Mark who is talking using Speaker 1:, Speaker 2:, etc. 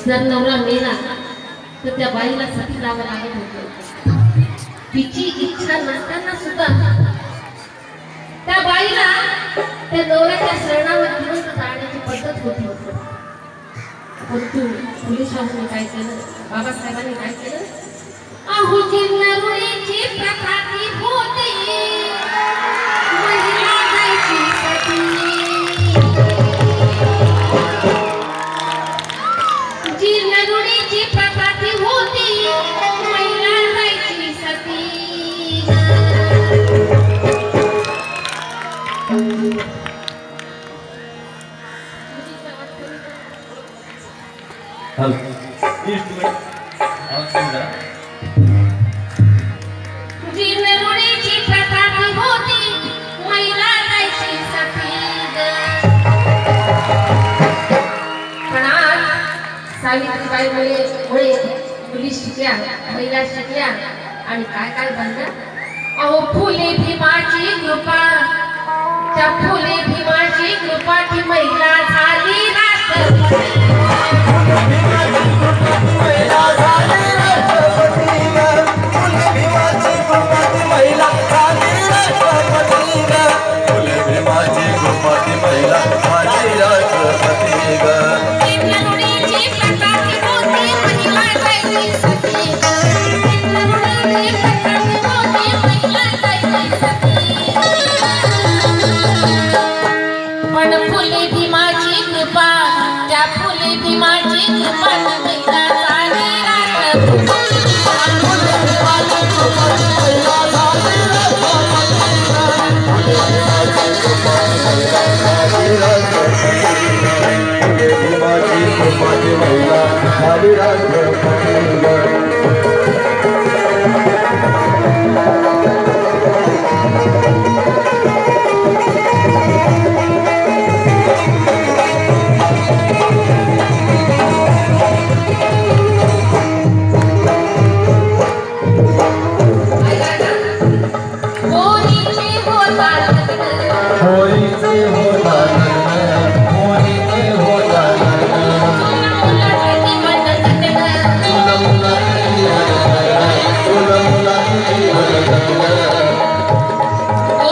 Speaker 1: जर नवरा मेला तर त्या बाईला सती जावं लागत होतं. तिची इच्छा नसताना सुद्धा त्या बाईला त्या नवऱ्याच्या शरणावर जिवंत जाण्याची पद्धत होती. परंतु पोलिसांनी काय केलं, बाबासाहेबांनी काय केलं, आहुची नरुळीची प्रथा ती होती, महिला जायची सती. जी नरुळीची प्रथा ती होती, महिला जायची सती. जी नरुळीची प्रथा ती होती, महिला जायची सती. पण आज सावित्रीबाई मुळे मुली शिकल्या, महिला शिकल्या आणि काय काय बनल्या. अहो फुले भीमाची कृपा, त्या फुले भीमाची कृपा ती महिला झाली राष्ट्रपती. पण फुले भीमाची कृपा, त्या फुले भीमाची कृपा महिला झाली राष्ट्रपती.
Speaker 2: भीमाची कृपा महिला झाली राष्ट्रपती.